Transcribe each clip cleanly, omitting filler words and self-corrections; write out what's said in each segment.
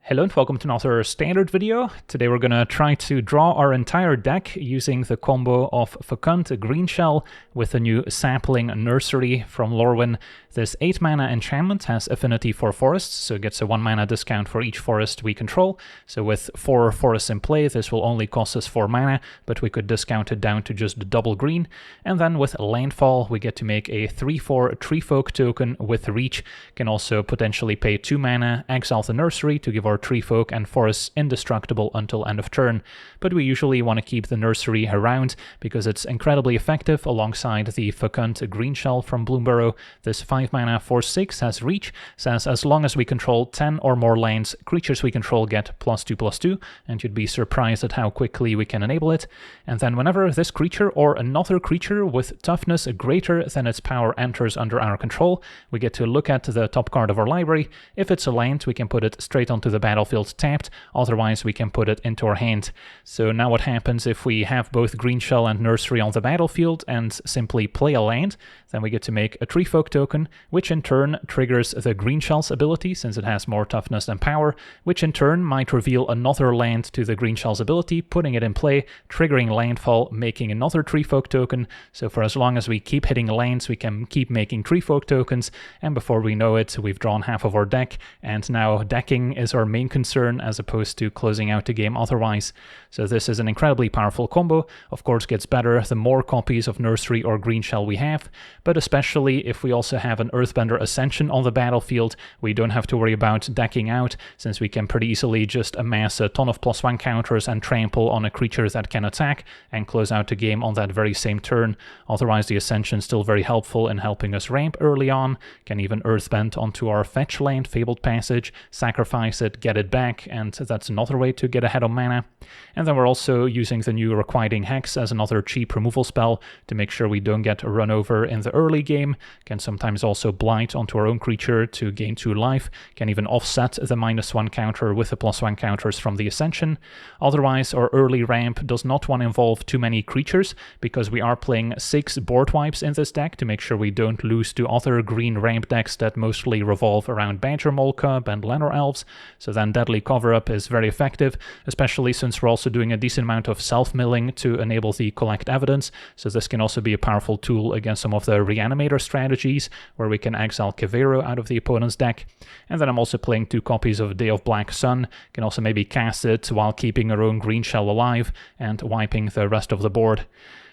Hello and welcome to another standard video. Today we're gonna try to draw our entire deck using the combo of Fecund, Greenshell, with the new Sapling Nursery from Lorwyn. This 8 mana enchantment has affinity for forests, so it gets a 1 mana discount for each forest we control. So with 4 forests in play, this will only cost us 4 mana, but we could discount it down to just double green. And then with Landfall, we get to make a 3/4 Treefolk token with reach. Can also potentially pay 2 mana, exile the Nursery to give our Treefolk and forests indestructible until end of turn, but we usually want to keep the Nursery around because it's incredibly effective alongside the Fecund Greenshell from Bloomburrow. This 5 mana 4/6 has reach, says as long as we control 10 or more lands, creatures we control get +2/+2, and you'd be surprised at how quickly we can enable it. And then whenever this creature or another creature with toughness greater than its power enters under our control, we get to look at the top card of our library. If it's a land, we can put it straight onto the battlefield tapped, otherwise we can put it into our hand. So now what happens if we have both Greenshell and Nursery on the battlefield and simply play a land, then we get to make a Treefolk token, which in turn triggers the Greenshell's ability since it has more toughness than power, which in turn might reveal another land to the Greenshell's ability, putting it in play, triggering Landfall, making another Treefolk token. So for as long as we keep hitting lands, we can keep making Treefolk tokens, and before we know it, we've drawn half of our deck, and now decking is our main concern as opposed to closing out the game otherwise. So this is an incredibly powerful combo. Of course, gets better the more copies of Nursery or Greenshell we have, but especially if we also have an Earthbender Ascension on the battlefield, we don't have to worry about decking out, since we can pretty easily just amass a ton of +1 counters and trample on a creature that can attack and close out the game on that very same turn. Otherwise, the Ascension is still very helpful in helping us ramp early on, can even Earthbend onto our fetch land, Fabled Passage, sacrifice it, get it back, and that's another way to get ahead on mana. And then we're also using the new Requiting Hex as another cheap removal spell to make sure we don't get run over in the early game. Can sometimes also blight onto our own creature to gain 2 life, can even offset the -1 counter with the +1 counters from the Ascension. Otherwise, our early ramp does not want to involve too many creatures because we are playing 6 board wipes in this deck to make sure we don't lose to other green ramp decks that mostly revolve around Badger Molcub and Llanowar Elves. So then Deadly Cover-Up is very effective, especially since we're also doing a decent amount of self-milling to enable the Collect Evidence, so this can also be a powerful tool against some of the Reanimator strategies, where we can exile Kevero out of the opponent's deck. And then I'm also playing 2 copies of Day of Black Sun, can also maybe cast it while keeping our own Greenshell alive and wiping the rest of the board.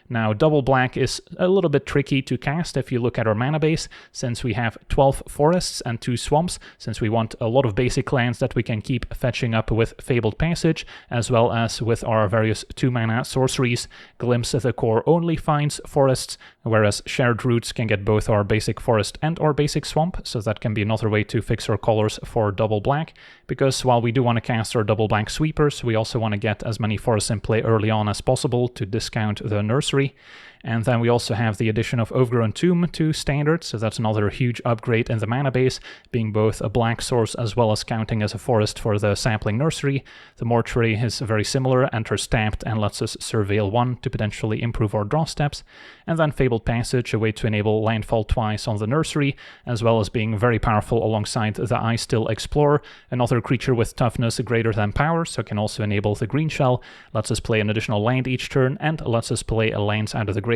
Now, double black is a little bit tricky to cast if you look at our mana base, since we have 12 forests and 2 swamps, since we want a lot of basic lands that we can keep fetching up with Fabled Passage, as well as with our various 2 mana sorceries. Glimpse the Core only finds forests, whereas Shared Roots can get both our basic forest and our basic swamp, so that can be another way to fix our colors for double black, because while we do want to cast our double black sweepers, we also want to get as many forests in play early on as possible to discount the Nursery. And then we also have the addition of Overgrown Tomb to standard, so that's another huge upgrade in the mana base, being both a black source as well as counting as a forest for the Sapling Nursery. The Mortuary is very similar, enters tapped and lets us surveil 1 to potentially improve our draw steps. And then Fabled Passage, a way to enable landfall twice on the Nursery, as well as being very powerful alongside the I Still Explore, another creature with toughness greater than power, so can also enable the Greenshell, lets us play an additional land each turn, and lets us play a lands out of the graveyard.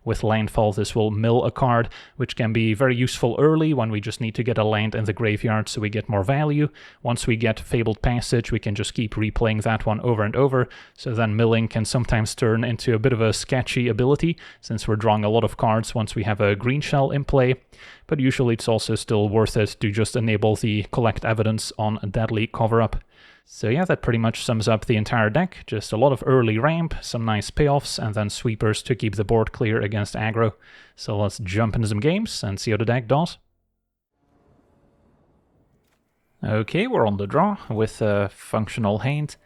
With Landfall, this will mill a card, which can be very useful early when we just need to get a land in the graveyard so we get more value. Once we get Fabled Passage, we can just keep replaying that one over and over, so then milling can sometimes turn into a bit of a sketchy ability, since we're drawing a lot of cards once we have a Greenshell in play, but usually it's also still worth it to just enable the Collect Evidence on a Deadly Cover-Up. So yeah, that pretty much sums up the entire deck. Just a lot of early ramp, some nice payoffs, and then sweepers to keep the board clear against aggro. So let's jump into some games and see how the deck does. Okay, we're on the draw with a Functional Hand.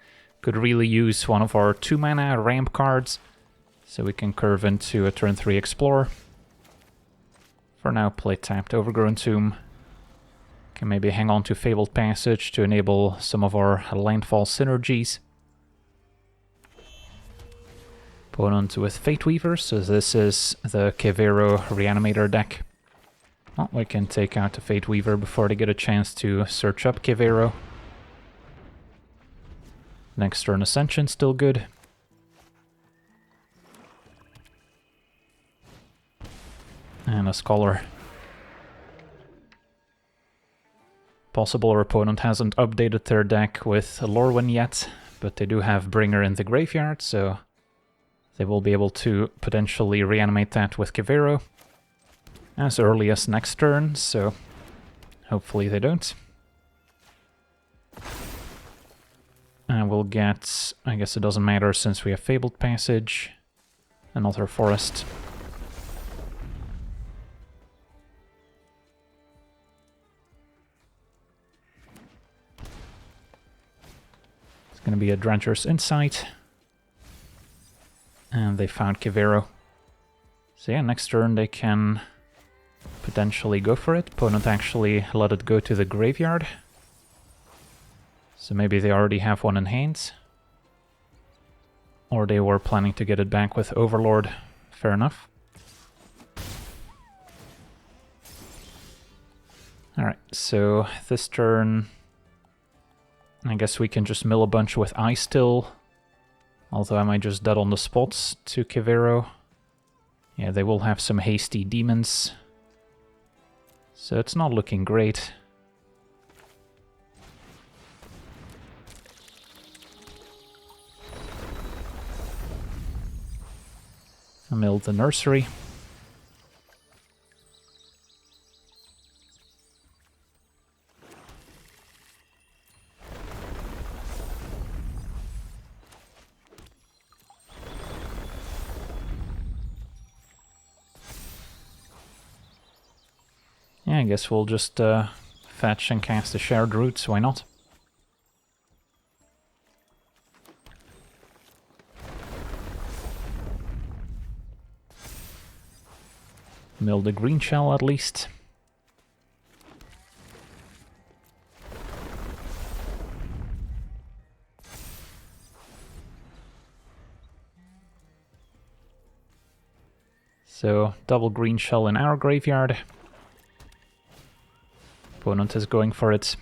Could really use one of our 2 mana ramp cards, so we can curve into a turn 3 Explorer. For now, play tapped Overgrown Tomb. Can maybe hang on to Fabled Passage to enable some of our landfall synergies. Opponent with Fate Weaver, so this is the Kevero Reanimator deck. Well, we can take out the Fate Weaver before they get a chance to search up Kevero. Next turn Ascension, still good. And a Scholar. Possible our opponent hasn't updated their deck with Lorwyn yet, but they do have Bringer in the graveyard, so they will be able to potentially reanimate that with Kivero as early as next turn, so hopefully they don't. And we'll get, I guess it doesn't matter since we have Fabled Passage, another Forest. It's going to be a Dredger's Insight. And they found Kivero. So yeah, next turn they can potentially go for it. Opponent actually let it go to the graveyard. So maybe they already have one in hand. Or they were planning to get it back with Overlord. Fair enough. Alright, so this turn I guess we can just mill a bunch with Ice Still. Although I might just dead on the spots to Kivero. Yeah, they will have some hasty demons. So it's not looking great. I milled the Nursery. Yeah, I guess we'll just fetch and cast the Shared Roots, why not? Mill the Greenshell at least. So, double Greenshell in our graveyard. Opponent is going for it.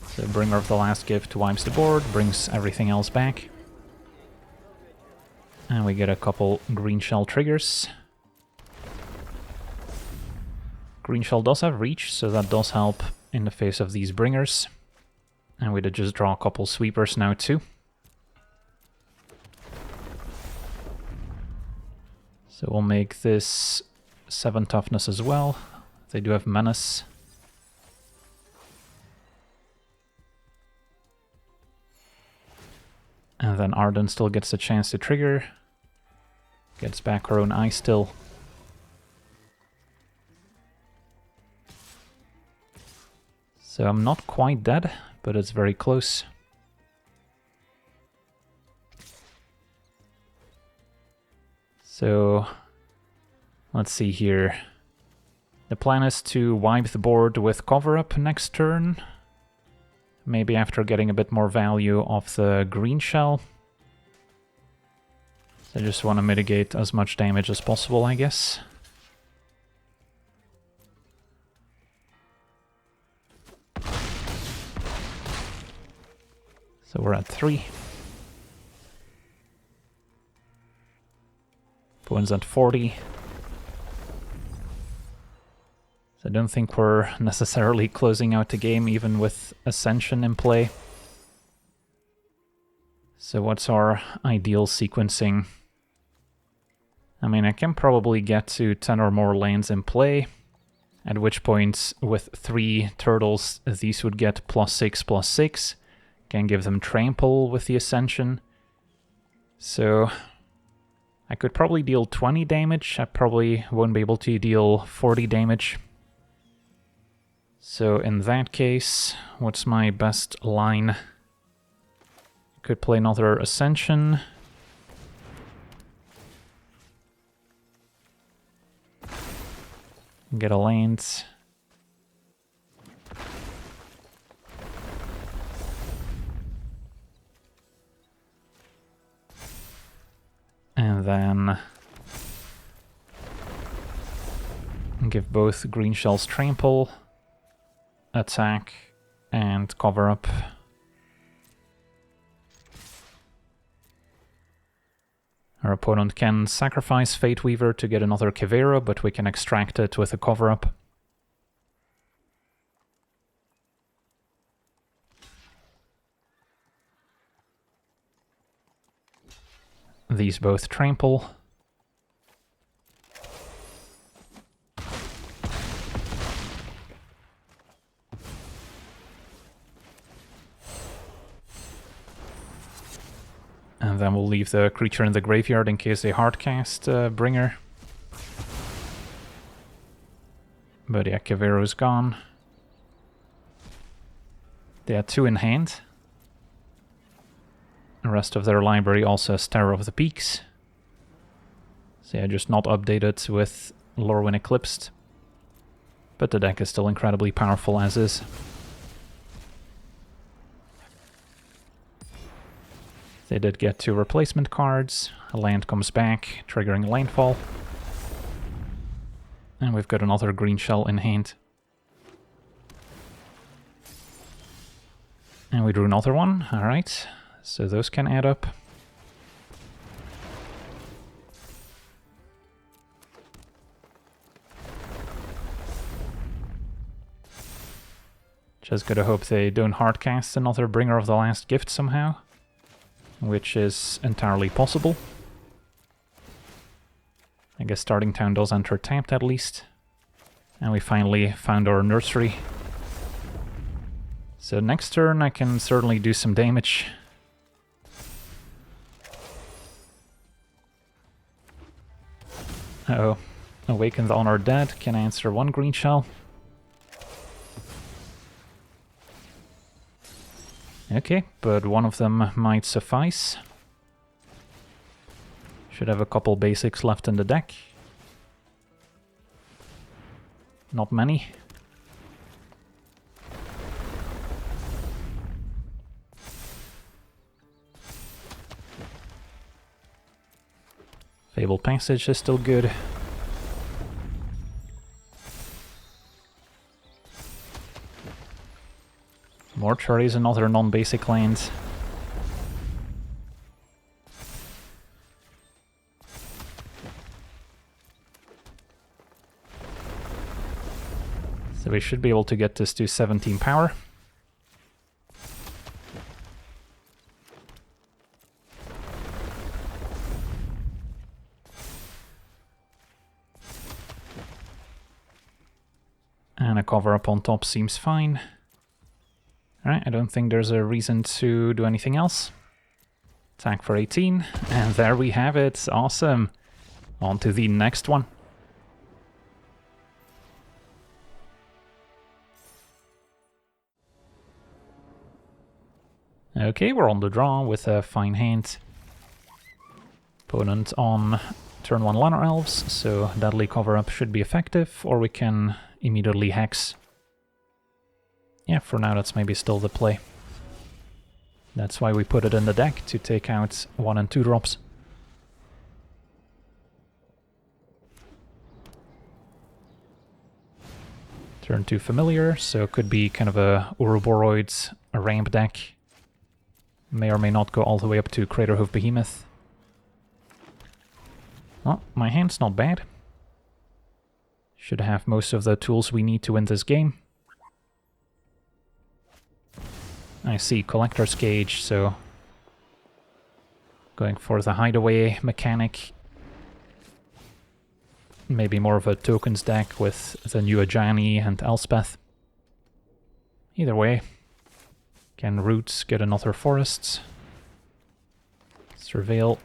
So Bringer of the Last Gift wipes the board, brings everything else back. And we get a couple Greenshell triggers. Greenshell does have reach, so that does help in the face of these Bringers. And we did just draw a couple Sweepers now too. So we'll make this 7 toughness as well. They do have Menace. And then Arden still gets the chance to trigger. Gets back her own Ice Still. So I'm not quite dead, but it's very close. So let's see here. The plan is to wipe the board with Cover Up next turn. Maybe after getting a bit more value off the Greenshell. I just want to mitigate as much damage as possible, I guess. So we're at 3. Opponent's at 40. So I don't think we're necessarily closing out the game even with Ascension in play. So what's our ideal sequencing? I mean, I can probably get to 10 or more lands in play, at which point with 3 turtles these would get +6/+6. Can give them trample with the Ascension. So I could probably deal 20 damage. I probably won't be able to deal 40 damage. So in that case, what's my best line? Could play another Ascension. Get a land. And then give both Greenshells trample, attack, and cover up. Our opponent can sacrifice Fate Weaver to get another Kivera, but we can extract it with a cover-up. These both trample. And then we'll leave the creature in the graveyard in case they hardcast Bringer. But yeah, Kivero's gone. They had 2 in hand. The rest of their library also has Terror of the Peaks. So yeah, just not updated with Lorwyn Eclipsed. But the deck is still incredibly powerful as is. They did get 2 replacement cards. A land comes back, triggering landfall. And we've got another Greenshell in hand. And we drew another one, alright. So those can add up. Just gotta hope they don't hardcast another Bringer of the Last Gift somehow, which is entirely possible. I guess Starting Town does enter tapped at least. And we finally found our Nursery. So next turn I can certainly do some damage. Uh-oh. Awaken the Honored Dead can answer 1 Greenshell. Okay, but one of them might suffice. Should have a couple basics left in the deck. Not many. Fabled Passage is still good. Mortuary is another non-basic land. So we should be able to get this to 17 power. And a cover-up on top seems fine. Alright, I don't think there's a reason to do anything else. Attack for 18, and there we have it. Awesome. On to the next one. Okay, we're on the draw with a fine hand. Opponent on turn 1 Llanowar Elves, so Deadly Cover-Up should be effective, or we can immediately Hex. Yeah, for now that's maybe still the play. That's why we put it in the deck, to take out 1 and 2 drops. Turn 2 Familiar, so it could be kind of a Ouroboros, a ramp deck. May or may not go all the way up to Craterhoof Behemoth. Well, my hand's not bad. Should have most of the tools we need to win this game. I see Collector's Cage, so going for the Hideaway mechanic. Maybe more of a tokens deck with the new Ajani and Elspeth. Either way. Can Roots get another Forests? Surveil.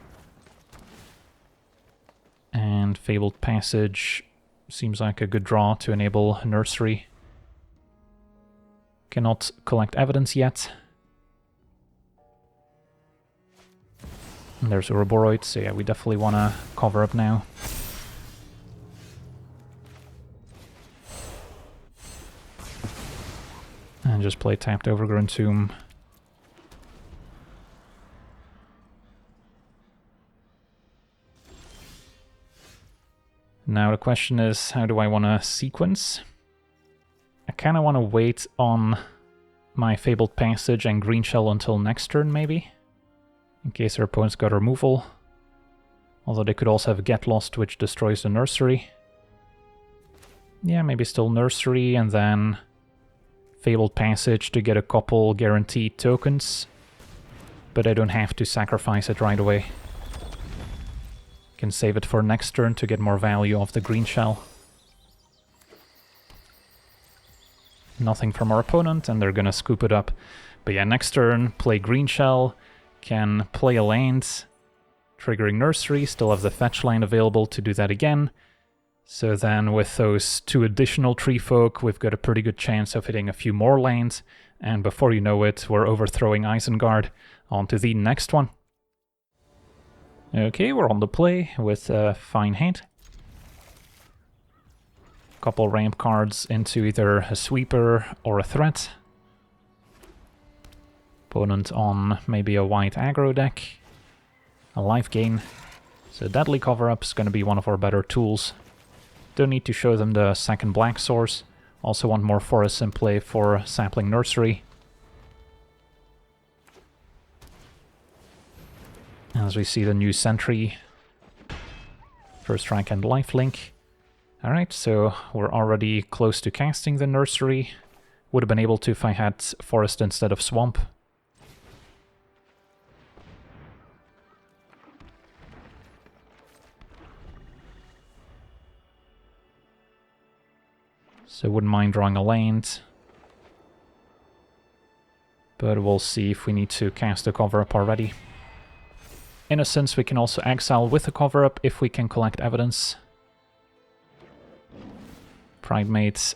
And Fabled Passage seems like a good draw to enable Nursery. Cannot collect evidence yet. And there's Ouroboros, so yeah, we definitely want to cover up now. And just play tapped Overgrown Tomb. Now the question is, how do I want to sequence? I kind of want to wait on my Fabled Passage and Greenshell until next turn, maybe? In case their opponent's got removal. Although they could also have Get Lost, which destroys the Nursery. Yeah, maybe still Nursery, and then Fabled Passage to get a couple guaranteed tokens. But I don't have to sacrifice it right away. Can save it for next turn to get more value off the Greenshell. Nothing from our opponent, and they're gonna scoop it up. But yeah, next turn, play Greenshell, can play a land, triggering Nursery, still have the fetch land available to do that again. So then with those 2 additional Tree Folk, we've got a pretty good chance of hitting a few more lands, and before you know it, we're overthrowing Isengard. On to the next one. Okay, we're on the play with a fine hand. Couple ramp cards into either a sweeper or a threat. Opponent on maybe a white aggro deck. A life gain. So Deadly Cover-Up is going to be one of our better tools. Don't need to show them the second black source. Also want more forests in play for Sapling Nursery. As we see the new Sentry. First Strike and Lifelink. Alright, so we're already close to casting the Nursery. Would have been able to if I had Forest instead of Swamp. So wouldn't mind drawing a land. But we'll see if we need to cast a cover-up already. In a sense, we can also exile with a cover-up if we can collect evidence. Pridemate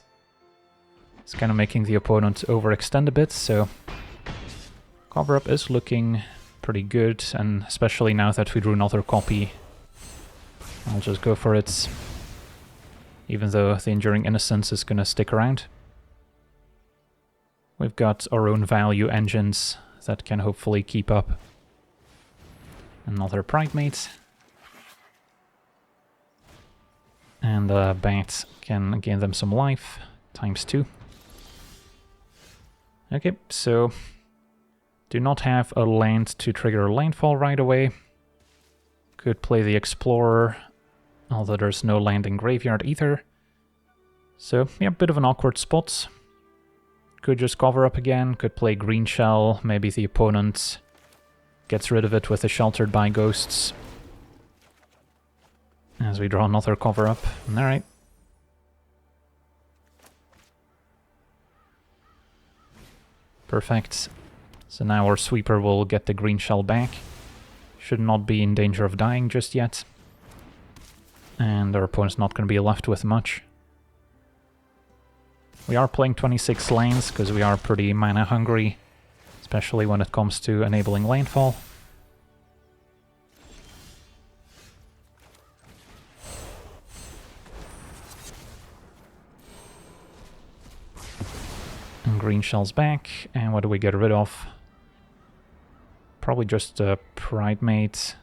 is kind of making the opponent overextend a bit, so cover-up is looking pretty good, and especially now that we drew another copy, I'll just go for it, even though the Enduring Innocence is going to stick around. We've got our own value engines that can hopefully keep up. Another Pridemate. And a Bat can gain them some life, ×2. Okay, so do not have a land to trigger landfall right away. Could play the Explorer, although there's no land in graveyard either. So, yeah, bit of an awkward spot. Could just cover up again, could play Greenshell, maybe the opponent gets rid of it with the Sheltered by Ghosts. As we draw another cover-up. Alright. Perfect. So now our sweeper will get the Greenshell back. Should not be in danger of dying just yet. And our opponent's not going to be left with much. We are playing 26 lands because we are pretty mana hungry, especially when it comes to enabling landfall. And Greenshell's back, and what do we get rid of? Probably just a Pridemate.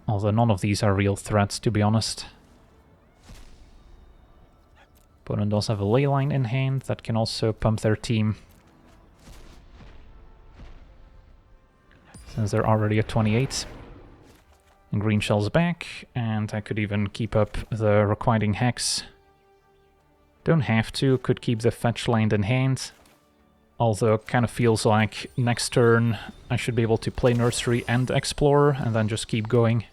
Although none of these are real threats, to be honest. Opponent does have a Leyline in hand that can also pump their team. Since they're already at 28. And Greenshell's back, and I could even keep up the Requiting Hex. Don't have to, could keep the fetch land in hand. Although it kind of feels like next turn I should be able to play Nursery and Explorer and then just keep going.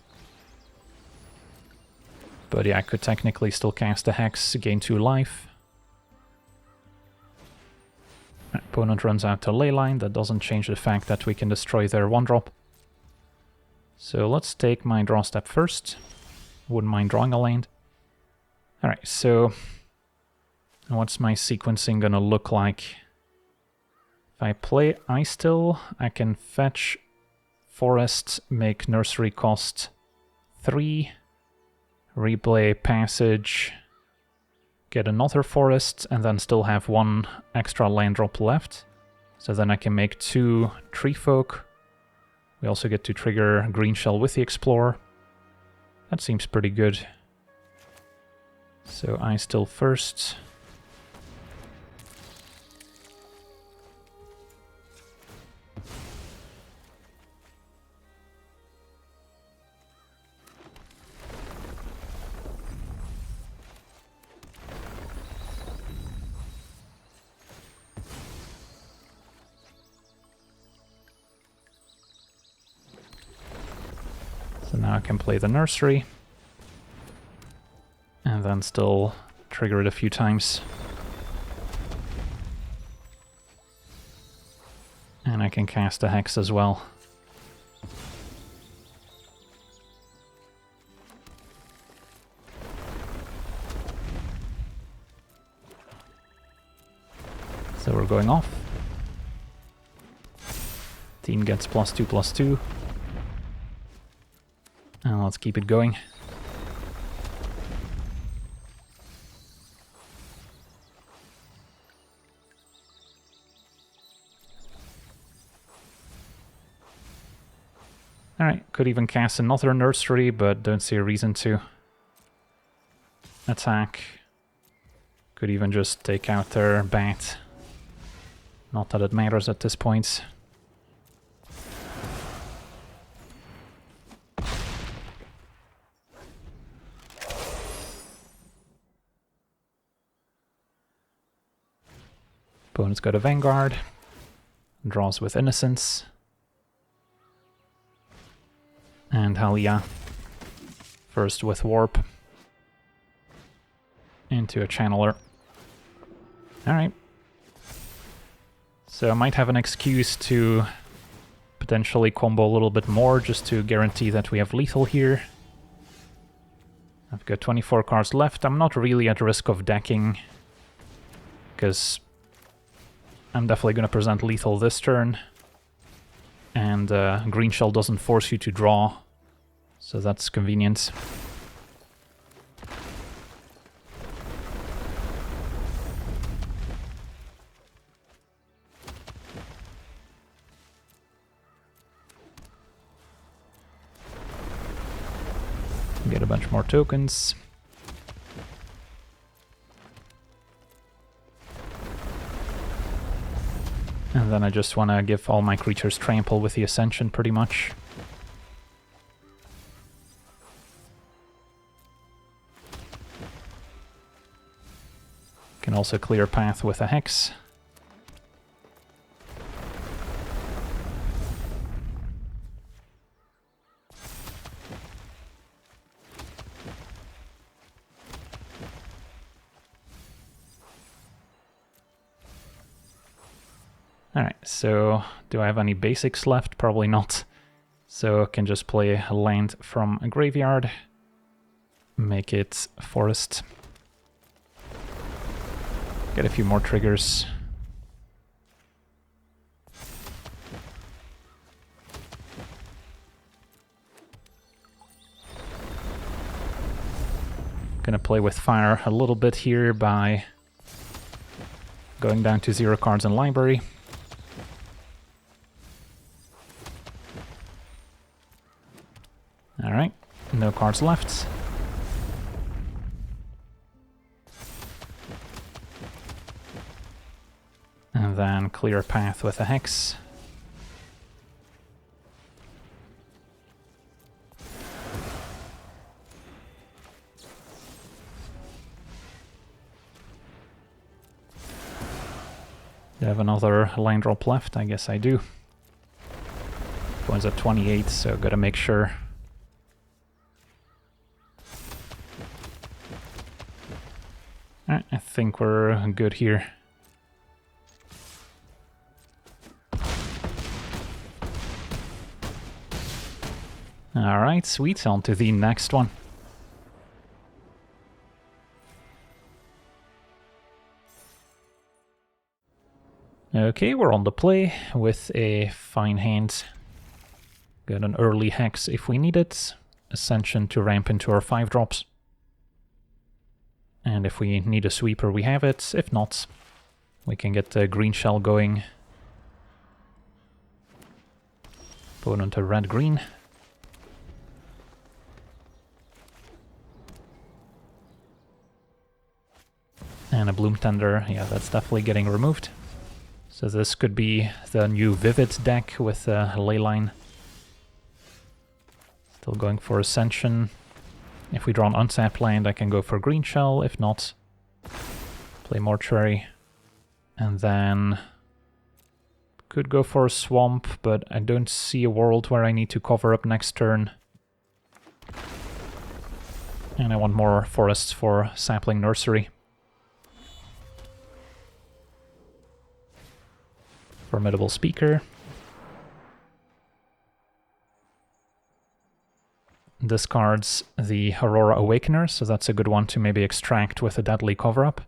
But yeah, I could technically still cast a Hex, gain 2 life. Opponent runs out to Leyline, that doesn't change the fact that we can destroy their 1-drop. So let's take my draw step first. Wouldn't mind drawing a land. Alright, so what's my sequencing gonna look like? If I play Ice Still, I can fetch Forest, make Nursery cost 3, replay Passage, get another Forest, and then still have 1 extra land drop left. So then I can make 2 Tree Folk. We also get to trigger Greenshell with the Explorer. That seems pretty good. So Ice Still first. Now I can play the Nursery. And then still trigger it a few times. And I can cast a Hex as well. So we're going off. Team gets +2/+2. And let's keep it going. Alright, could even cast another Nursery, but don't see a reason to. Attack. Could even just take out their bat. Not that it matters at this point. Opponent's got a Vanguard. Draws with Innocence. And hell yeah. First with Warp. Into a Channeler. Alright. So I might have an excuse to potentially combo a little bit more just to guarantee that we have lethal here. I've got 24 cards left. I'm not really at risk of decking, because I'm definitely going to present lethal this turn. And Greenshell doesn't force you to draw, so that's convenient. Get a bunch more tokens. And then I just want to give all my creatures trample with the Ascension, pretty much. Can also clear path with a Hex. Alright, so do I have any basics left? Probably not. So I can just play a land from a graveyard. Make it forest. Get a few more triggers. Gonna play with fire a little bit here by going down to 0 cards in library. Alright, no cards left. And then clear path with a Hex. Do I have another land drop left? I guess I do. One's at 28, so gotta make sure. Alright, I think we're good here. Alright, sweet, on to the next one. Okay, we're on the play with a fine hand. Got an early Hex if we need it. Ascension to ramp into our 5-drops. And if we need a sweeper, we have it. If not, we can get the Greenshell going. Opponent a red-green. And a Bloom Tender. Yeah, that's definitely getting removed. So this could be the new Vivid deck with a Leyline. Still going for Ascension. If we draw an untapped land, I can go for Greenshell. If not, play Mortuary. And then could go for a Swamp, but I don't see a world where I need to cover up next turn. And I want more forests for Sapling Nursery. Formidable Speaker. Discards the Aurora Awakener, so that's a good one to maybe extract with a Deadly Cover-Up,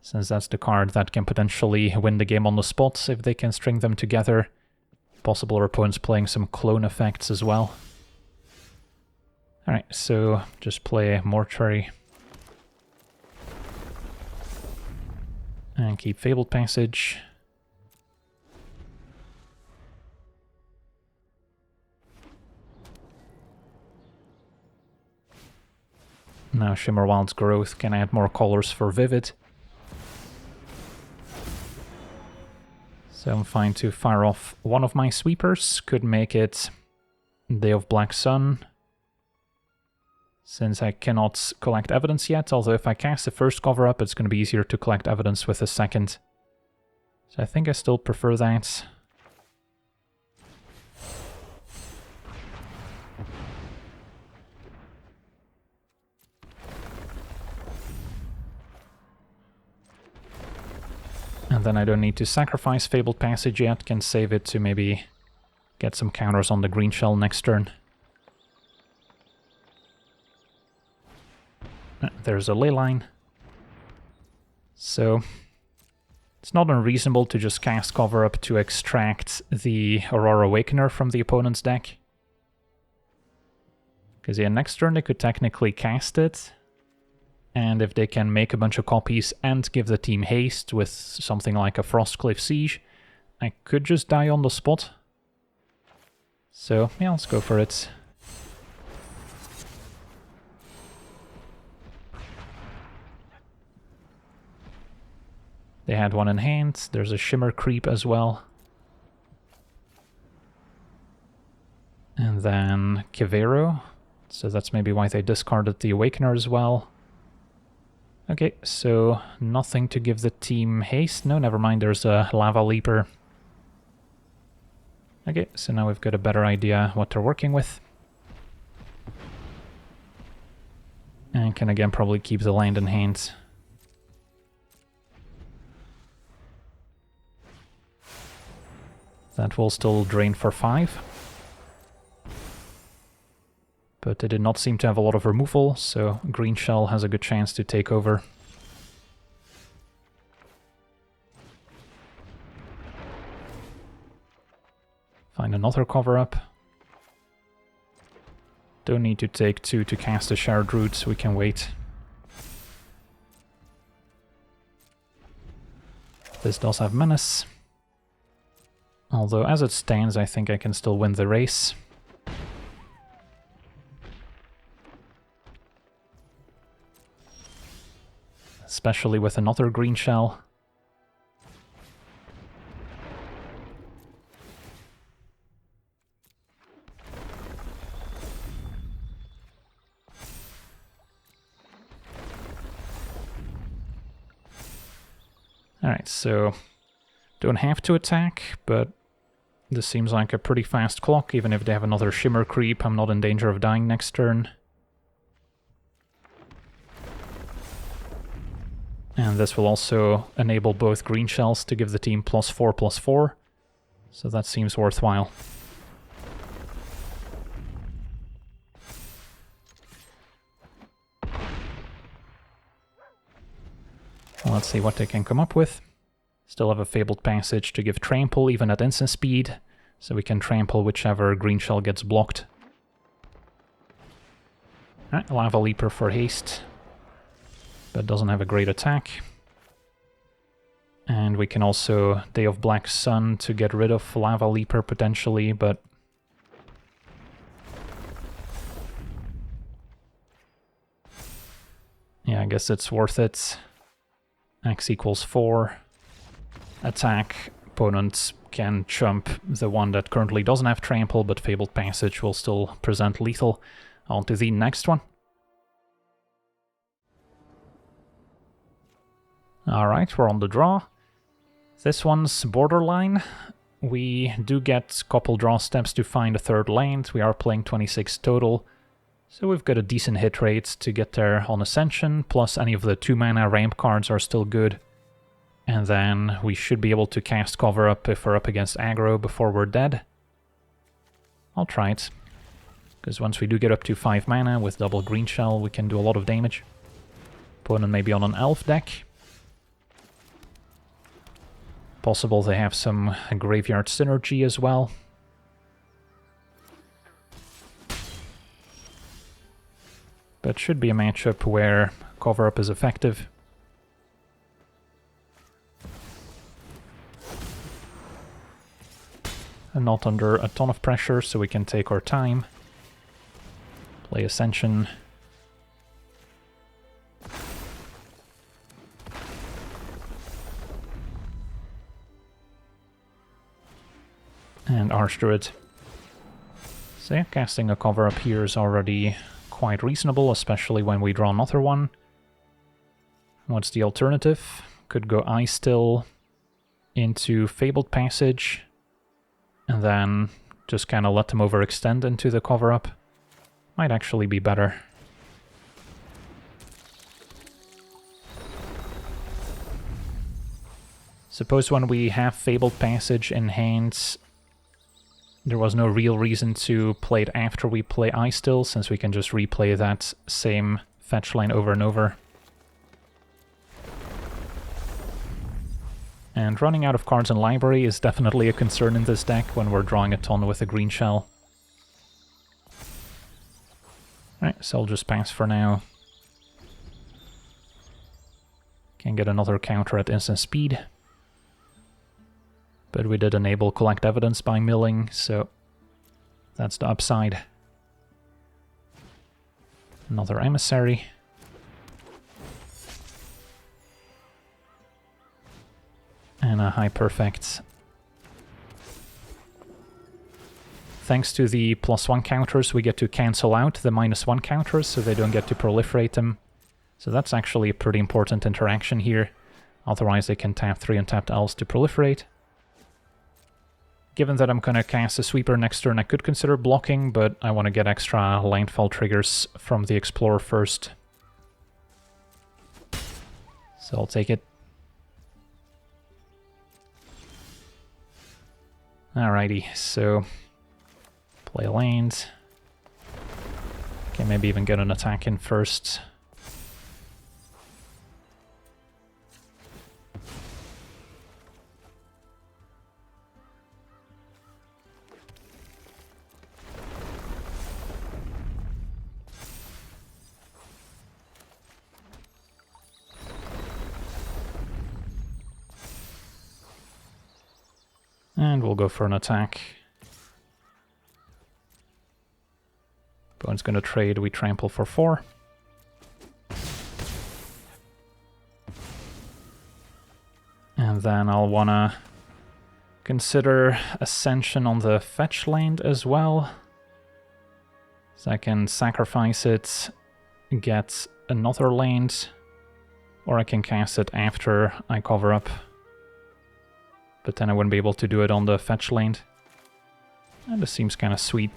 since that's the card that can potentially win the game on the spot if they can string them together. Possible our opponents playing some clone effects as well. Alright, so just play Mortuary. And keep Fabled Passage. Now Shimmerwild's Growth can add more colors for Vivid. So I'm fine to fire off one of my sweepers. Could make it Day of Black Sun, since I cannot collect evidence yet, although if I cast the first cover-up it's going to be easier to collect evidence with the second. So I think I still prefer that. And then I don't need to sacrifice Fabled Passage yet, can save it to maybe get some counters on the Greenshell next turn. There's a Leyline. So it's not unreasonable to just cast Cover-Up to extract the Aurora Awakener from the opponent's deck. Because yeah, next turn they could technically cast it. And if they can make a bunch of copies and give the team haste with something like a Frostcliff Siege, I could just die on the spot. So yeah, let's go for it. They had one in hand, there's a Shimmer Creep as well. And then Kivero, so that's maybe why they discarded the Awakener as well. Okay, so nothing to give the team haste. No, never mind, there's a Lava Leaper. Okay, so now we've got a better idea what they're working with. And can again probably keep the land in hand. That will still drain for 5. But they did not seem to have a lot of removal, so Greenshell has a good chance to take over. Find another Cover-Up. Don't need to take 2 to cast a Shard Root, so we can wait. This does have Menace. Although as it stands, I think I can still win the race. Especially with another Greenshell. Alright, so don't have to attack, but this seems like a pretty fast clock. Even if they have another Shimmer Creep, I'm not in danger of dying next turn. And this will also enable both Greenshells to give the team +4/+4, so that seems worthwhile. Well, let's see what they can come up with. Still have a Fabled Passage to give Trample even at instant speed, so we can trample whichever Greenshell gets blocked. Alright, Lava Leaper for haste. But doesn't have a great attack. And we can also Day of Black Sun to get rid of Lava Leaper potentially, but yeah, I guess it's worth it. X equals 4. Attack. Opponent can chump the one that currently doesn't have Trample, but Fabled Passage will still present lethal. On to the next one. Alright, we're on the draw. This one's borderline. We do get a couple draw steps to find a third land. We are playing 26 total, So we've got a decent hit rate to get there on Ascension, plus any of the 2-mana ramp cards are still good. And then we should be able to cast Cover Up if we're up against aggro before we're dead. I'll try it, because once we do get up to 5 mana with double Greenshell, we can do a lot of damage. Opponent maybe on an elf deck. Possible they have some graveyard synergy as well. But should be a matchup where Cover Up is effective. And not under a ton of pressure, so we can take our time. Play Ascension. And Archdruid. So yeah, casting a Cover Up here is already quite reasonable, especially when we draw another one. What's the alternative? Could go Ice Still into Fabled Passage, and then just kind of let them overextend into the Cover Up. Might actually be better. Suppose when we have Fabled Passage in hand, there was no real reason to play it after we play Ice Still, since we can just replay that same fetch line over and over. And running out of cards in library is definitely a concern in this deck when we're drawing a ton with a Greenshell. Alright, so I'll just pass for now. Can get another counter at instant speed. But we did enable Collect Evidence by milling, so that's the upside. Another Emissary. And a High Perfect. Thanks to the +1 counters, we get to cancel out the -1 counters, so they don't get to proliferate them. So that's actually a pretty important interaction here. Otherwise they can tap 3 untapped elves to proliferate. Given that I'm going to cast a Sweeper next turn, I could consider blocking, but I want to get extra landfall triggers from the Explorer first. So I'll take it. Alrighty, so play a land. Okay, maybe even get an attack in first. And we'll go for an attack. Opponent's going to trade, we trample for 4. And then I'll want to consider Ascension on the fetch land as well. So I can sacrifice it, get another land, or I can cast it after I Cover Up. But then I wouldn't be able to do it on the fetch land. And this seems kind of sweet.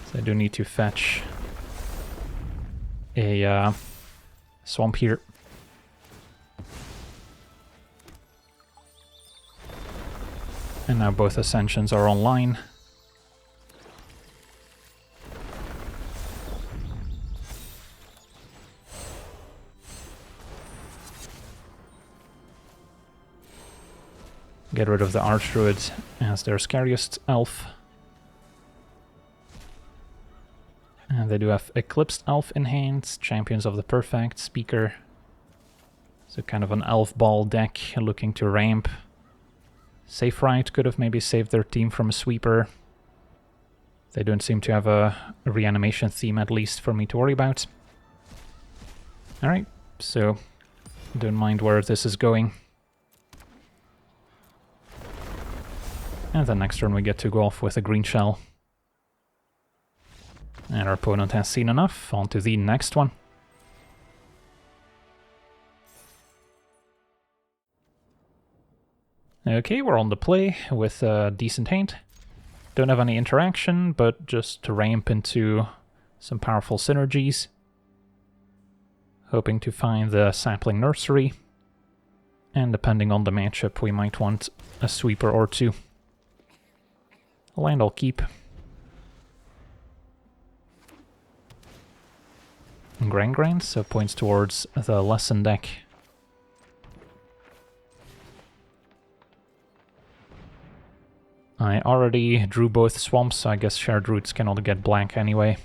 So I do need to fetch a swamp here. And now both Ascensions are online. Get rid of the Archdruid as their scariest elf. And they do have Eclipsed Elf in hand, Champions of the Perfect, Speaker. So kind of an elf ball deck looking to ramp. Safe Right could have maybe saved their team from a sweeper. They don't seem to have a reanimation theme, at least, for me to worry about. Alright, so don't mind where this is going. And then next turn we get to go off with a Greenshell. And our opponent has seen enough. On to the next one. Okay, we're on the play with a decent hand. Don't have any interaction, but just to ramp into some powerful synergies. Hoping to find the Sapling Nursery. And depending on the matchup, we might want a sweeper or two. Land I'll keep. Gran, so points towards the lesson deck. I already drew both swamps, so I guess Shared Roots cannot get black anyway.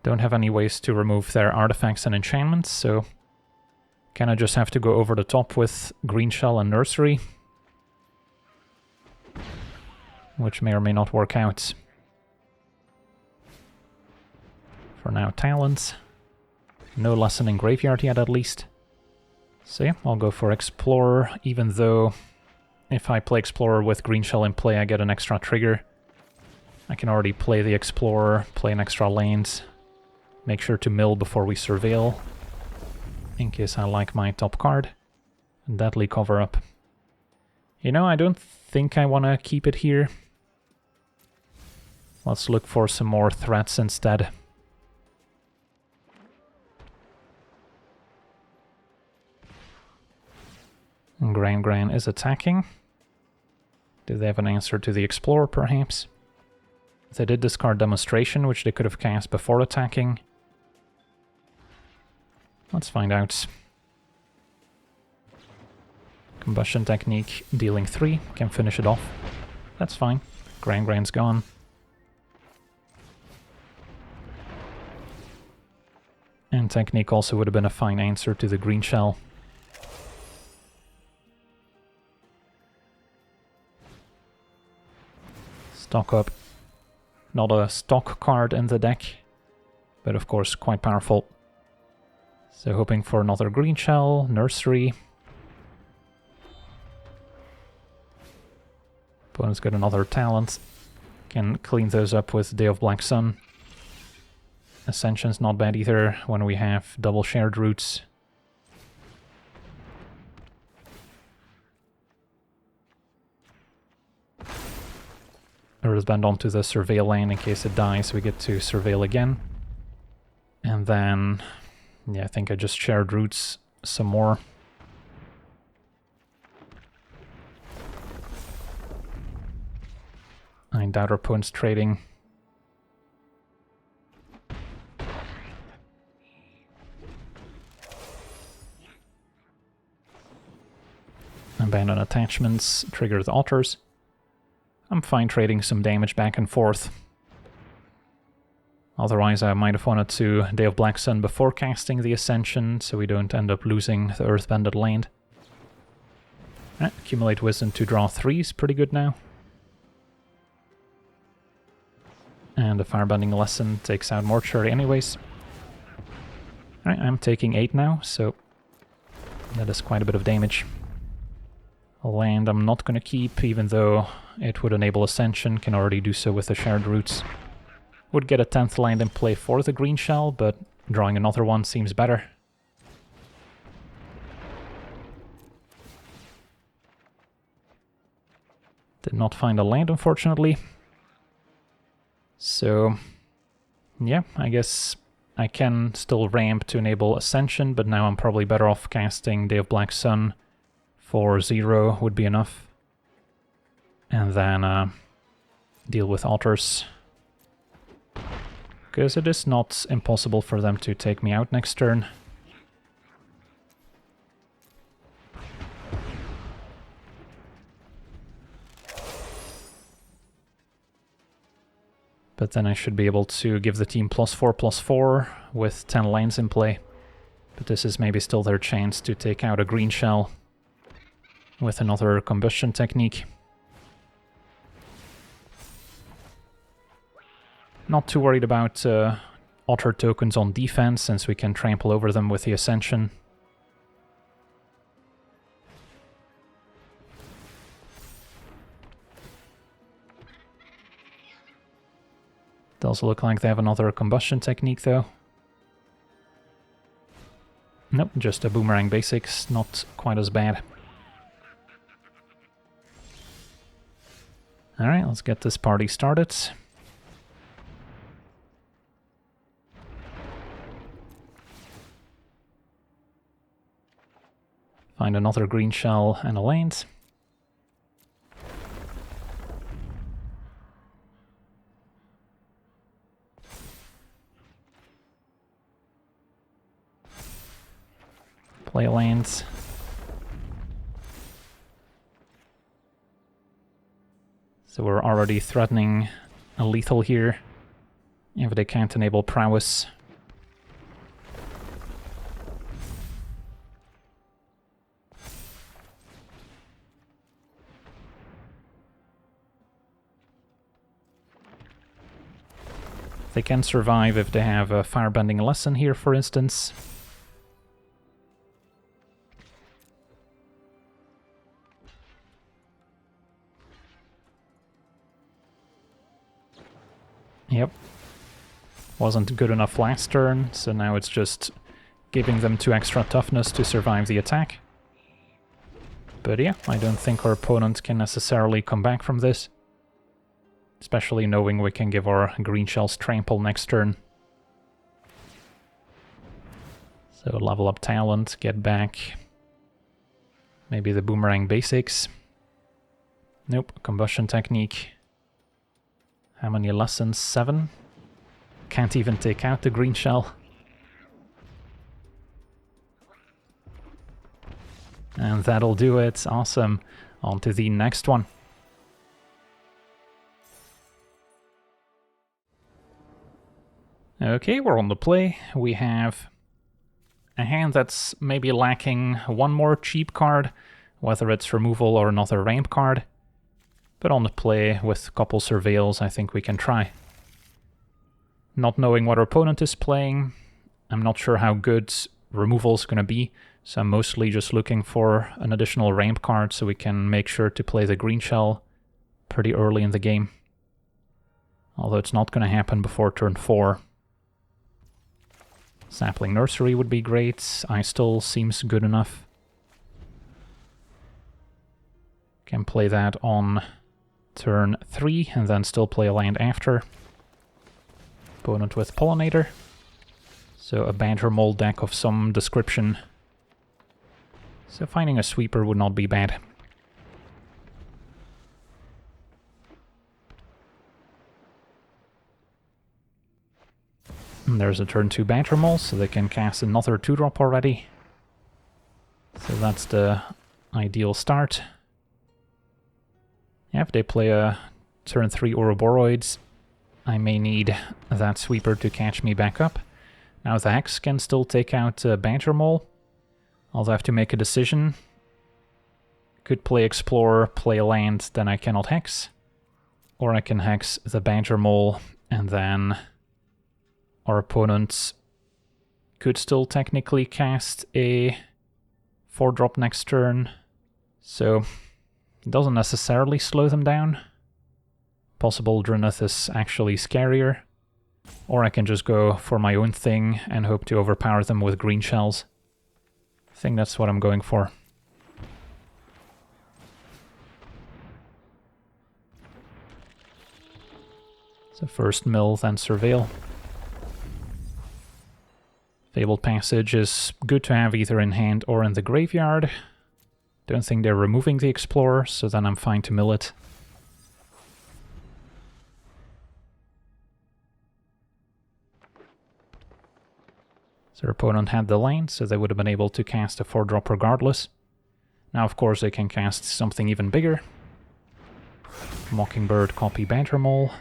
Don't have any ways to remove their artifacts and enchantments, so kinda just have to go over the top with Greenshell and Nursery. Which may or may not work out. For now, Talents. No lesson in Graveyard yet, at least. So yeah, I'll go for Explorer, even though if I play Explorer with Greenshell in play, I get an extra trigger. I can already play the Explorer, play an extra lands. Make sure to mill before we surveil, in case I like my top card. Deadly Cover-Up. You know, I don't think I want to keep it here. Let's look for some more threats instead. Gran is attacking. Do they have an answer to the Explorer, perhaps? They did discard Demonstration, which they could have cast before attacking. Let's find out. Combustion Technique, dealing 3, can finish it off. That's fine. Gran's gone. And Technique also would have been a fine answer to the Greenshell. Stock up. Not a stock card in the deck, but of course quite powerful. So hoping for another Greenshell, Nursery. Opponent's got another Talent. Can clean those up with Day of Black Sun. Ascension's not bad either when we have double Shared Roots. Earthbend onto the Surveil land in case it dies, we get to Surveil again. And then, yeah, I think I just Shared Roots some more. I doubt our opponent's trading. Abandon attachments, trigger the altars. I'm fine trading some damage back and forth. Otherwise I might have wanted to Day of Black Sun before casting the Ascension, so we don't end up losing the Earthbended land. Accumulate Wisdom to draw 3 is pretty good now. And the Firebending Lesson takes out Mortuary anyways. Alright, I'm taking 8 now, so that is quite a bit of damage. A land I'm not going to keep, even though it would enable Ascension, can already do so with the Shared Roots. Would get a 10th land in play for the Greenshell, but drawing another one seems better. Did not find a land, unfortunately. So, yeah, I guess I can still ramp to enable Ascension, but now I'm probably better off casting Day of Black Sun for 0 would be enough. And then deal with altars. Because it is not impossible for them to take me out next turn. But then I should be able to give the team +4/+4 with 10 lands in play. But this is maybe still their chance to take out a Greenshell with another Combustion Technique. Not too worried about altar tokens on defense, since we can trample over them with the Ascension. Does look like they have another Combustion Technique though. Nope, just a boomerang basics, not quite as bad. Alright, let's get this party started. Find another green shell and a land. Play a land. So we're already threatening a lethal here if they can't enable prowess. They can survive if they have a firebending lesson here, for instance. Yep. Wasn't good enough last turn, so now it's just giving them 2 extra toughness to survive the attack. But yeah, I don't think our opponent can necessarily come back from this. Especially knowing we can give our green shells trample next turn. So level up talent, get back. Maybe the boomerang basics. Nope, combustion technique. How many lessons? 7? Can't even take out the green shell. And that'll do it. Awesome. On to the next one. Okay, we're on the play. We have a hand that's maybe lacking one more cheap card, whether it's removal or another ramp card. But on the play, with a couple surveils, I think we can try. Not knowing what our opponent is playing, I'm not sure how good removal's gonna be, so I'm mostly just looking for an additional ramp card so we can make sure to play the green shell pretty early in the game. Although it's not gonna happen before turn 4. Sapling Nursery would be great. I still seems good enough. Can play that on turn 3 and then still play a land after. Opponent with Pollinator. So a Badger Mole deck of some description. So finding a sweeper would not be bad. And there's a turn 2 Badger Mole, so they can cast another 2-drop already. So that's the ideal start. Yeah, if they play a turn 3 Ouroboros, I may need that sweeper to catch me back up. Now the Hex can still take out Badger Mole. Although I have to make a decision. Could play Explorer, play a land, then I cannot Hex. Or I can Hex the Badger Mole, and then our opponent could still technically cast a 4-drop next turn. So it doesn't necessarily slow them down. Possible Drenith is actually scarier. Or I can just go for my own thing and hope to overpower them with green shells. I think that's what I'm going for. So first mill, then surveil. Fabled Passage is good to have either in hand or in the graveyard. Don't think they're removing the Explorer, so then I'm fine to mill it. Their opponent had the land, so they would have been able to cast a 4-drop regardless. Now, of course, they can cast something even bigger. Mockingbird, copy Badger Mole.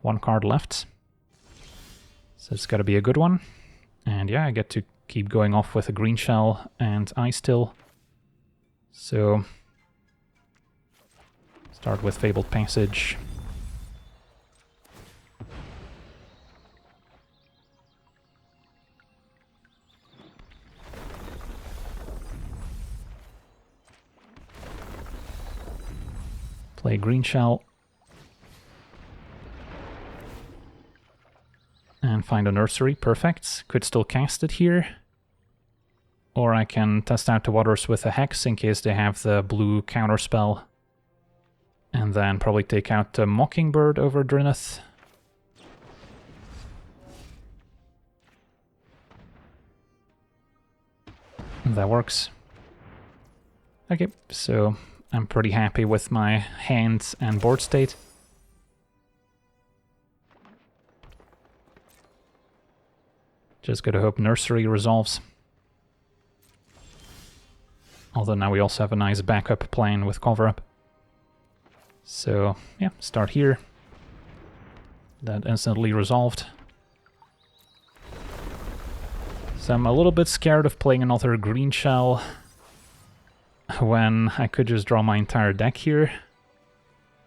1 card left. So it's got to be a good one. And yeah, I get to keep going off with a green shell and Ice Still. So start with Fabled Passage. Play green shell. And find a nursery, perfect. Could still cast it here. Or I can test out the waters with a Hex in case they have the blue counterspell. And then probably take out the Mockingbird over Drynath. That works. Okay, so I'm pretty happy with my hand and board state. Just gotta hope Nursery resolves. Although now we also have a nice backup plan with cover-up. So, yeah, start here. That instantly resolved. So I'm a little bit scared of playing another Greenshell when I could just draw my entire deck here.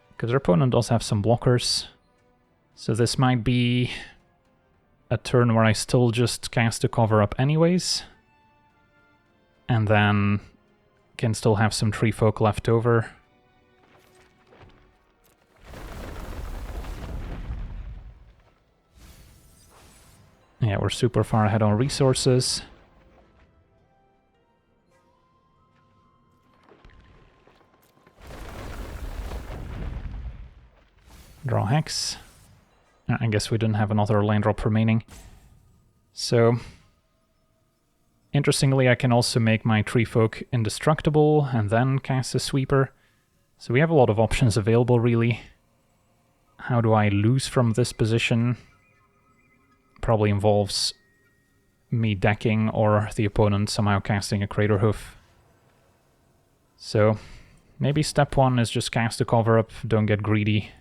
Because our opponent does have some blockers. So this might be a turn where I still just cast a cover-up anyways. And then can still have some Tree Folk left over. Yeah, we're super far ahead on resources. Draw Hex. I guess we didn't have another land drop remaining. So, interestingly, I can also make my Tree Folk indestructible and then cast a Sweeper. So we have a lot of options available, really. How do I lose from this position? Probably involves me decking or the opponent somehow casting a Crater Hoof. So, maybe step one is just cast a cover-up, don't get greedy.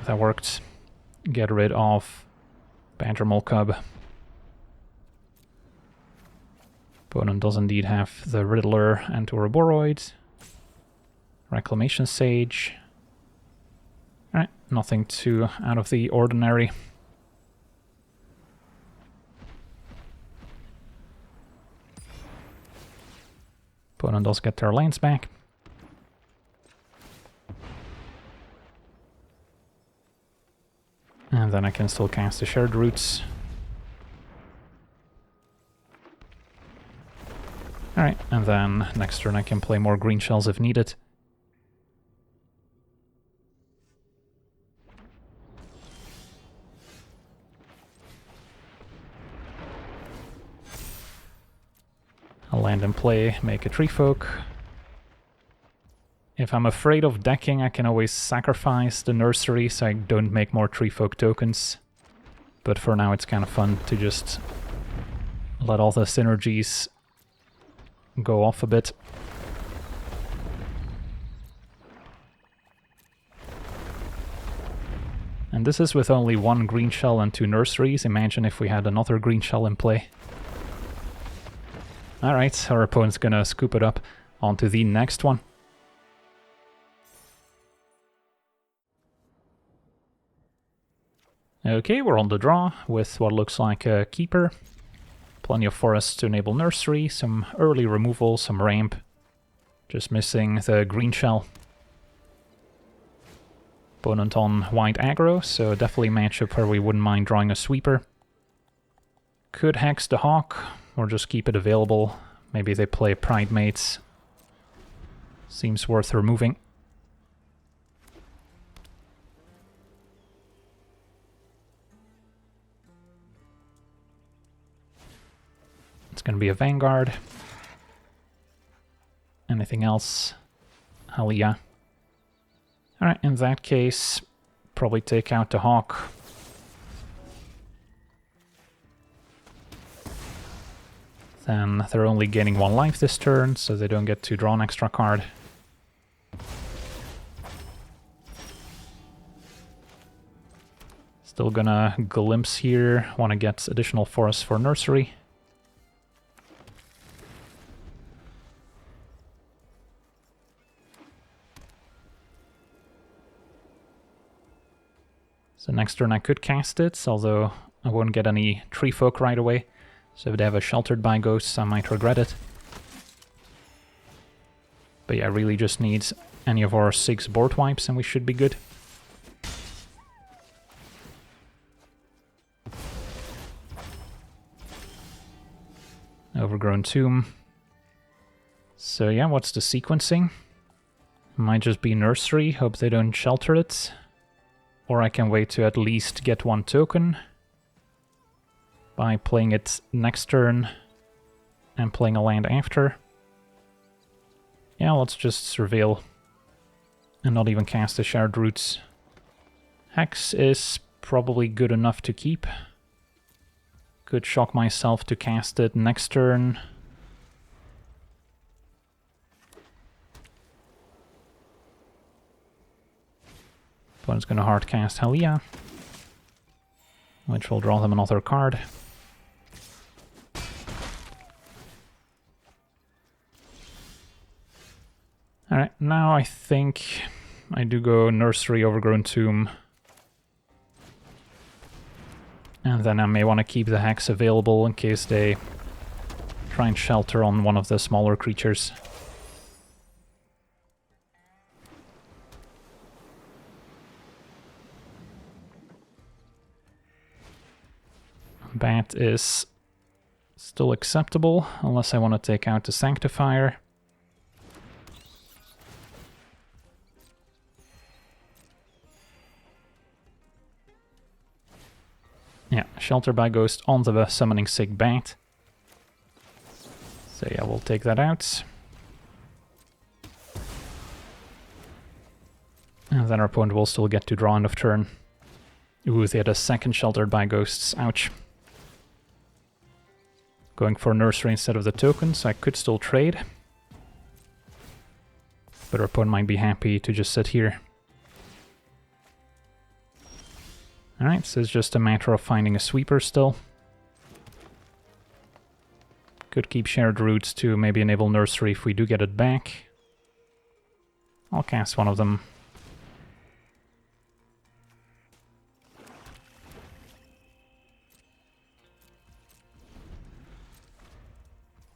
That worked. Get rid of Badger Mole Cub. Opponent does indeed have the Riddler and Ouroboros. Reclamation Sage. Alright, nothing too out of the ordinary. Opponent does get their lands back. And then I can still cast the Shared Roots. Alright, and then next turn I can play more Greenshells if needed. I'll land and play, make a Tree Folk. If I'm afraid of decking, I can always sacrifice the Nursery so I don't make more Tree Folk tokens. But for now it's kind of fun to just let all the synergies go off a bit. And this is with only one Greenshell and two Nurseries. Imagine if we had another Greenshell in play. Alright, our opponent's gonna scoop it up onto the next one. Okay, we're on the draw with what looks like a Keeper. Plenty of forests to enable Nursery, some early removal, some ramp. Just missing the Greenshell. Opponent on white aggro, so definitely a matchup where we wouldn't mind drawing a Sweeper. Could Hex the Hawk, or just keep it available. Maybe they play Pride Mates. Seems worth removing. It's going to be a Vanguard. Anything else? Hell yeah. Alright, in that case, probably take out the Hawk. Then they're only gaining one life this turn, so they don't get to draw an extra card. Still gonna glimpse here, want to get additional forests for Nursery. So next turn I could cast it, although I won't get any Tree Folk right away. So if they have a Sheltered by Ghosts, I might regret it. But yeah, I really just need any of our 6 board wipes and we should be good. Overgrown tomb. So yeah, what's the sequencing? Might just be Nursery, hope they don't shelter it. Or I can wait to at least get 1 token by playing it next turn and playing a land after. Yeah, let's just surveil and not even cast the Shared Roots. Hex is probably good enough to keep. Could shock myself to cast it next turn. Opponent's gonna hard cast Halia, which will draw them another card. Alright, now I think I do go Nursery, Overgrown Tomb. And then I may want to keep the Hex available in case they try and shelter on one of the smaller creatures. Bat is still acceptable, unless I want to take out the Sanctifier. Yeah, Shelter by Ghost onto the Summoning Sick Bat. So yeah, we'll take that out. And then our opponent will still get to draw end of turn. Ooh, they had a second Sheltered by Ghosts, ouch. Going for Nursery instead of the tokens, I could still trade. But our opponent might be happy to just sit here. Alright, so it's just a matter of finding a sweeper still. Could keep Shared Roots to maybe enable Nursery if we do get it back. I'll cast one of them.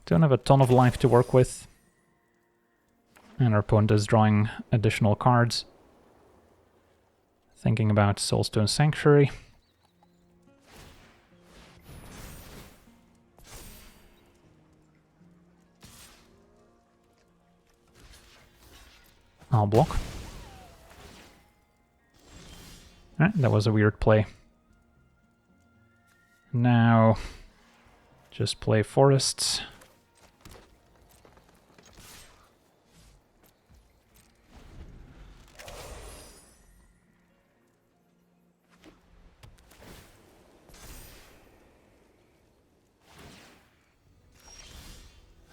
Don't have a ton of life to work with. And our opponent is drawing additional cards. Thinking about Soulstone Sanctuary. I'll block. Alright, that was a weird play. Now, just play Forests.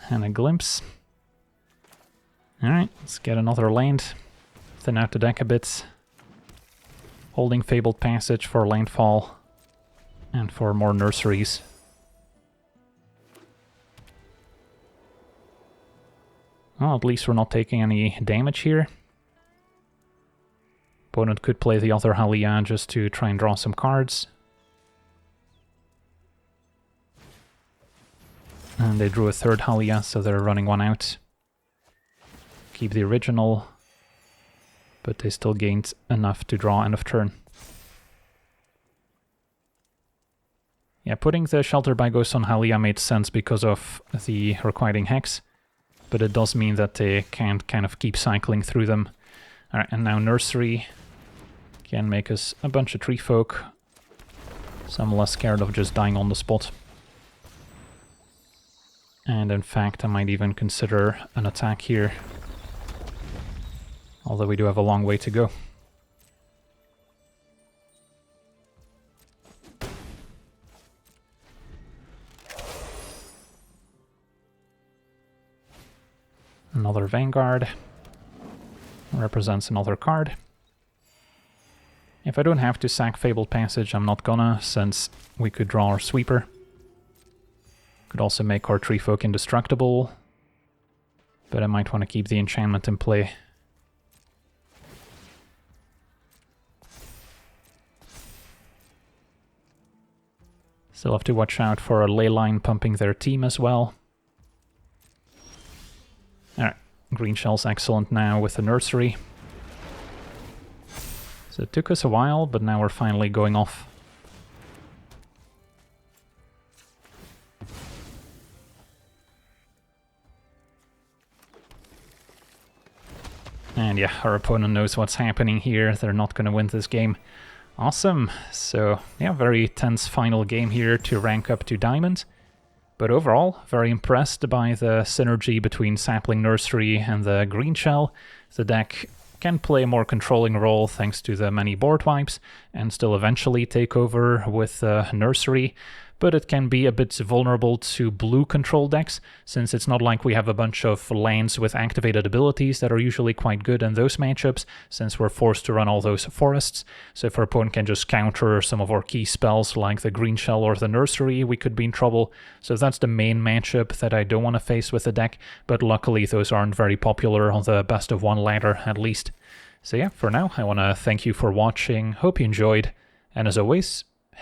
And a Glimpse. Alright, let's get another land. Thin out the deck a bit. Holding Fabled Passage for landfall. And for more Nurseries. Well, at least we're not taking any damage here. Opponent could play the other Halia just to try and draw some cards. And they drew a third Halia, so they're running one out. Keep the original, but they still gained enough to draw end of turn. Yeah, putting the Shelter by Ghost on Halia made sense because of the Requiting Hex, but it does mean that they can't kind of keep cycling through them. Alright, and now Nursery can make us a bunch of Tree Folk, so I'm less scared of just dying on the spot. And in fact, I might even consider an attack here. Although we do have a long way to go. Another Vanguard. Represents another card. If I don't have to sack Fabled Passage, I'm not gonna, since we could draw our Sweeper. Could also make our Tree Folk indestructible, but I might want to keep the enchantment in play. Still have to watch out for a Leyline pumping their team as well. Alright, Greenshell's excellent now with the Nursery. So it took us a while, but now we're finally going off. And yeah, our opponent knows what's happening here. They're not going to win this game. Awesome. So yeah, very tense final game here to rank up to Diamond. But overall, very impressed by the synergy between Sapling, Nursery and the Greenshell. The deck can play a more controlling role thanks to the many board wipes and still eventually take over with Nursery. But it can be a bit vulnerable to blue control decks, since it's not like we have a bunch of lands with activated abilities that are usually quite good in those matchups, since we're forced to run all those forests. So if our opponent can just counter some of our key spells like the Greenshell or the Nursery, we could be in trouble. So that's the main matchup that I don't want to face with the deck, but luckily those aren't very popular on the best of one ladder at least. So yeah, for now, I want to thank you for watching, hope you enjoyed, and as always,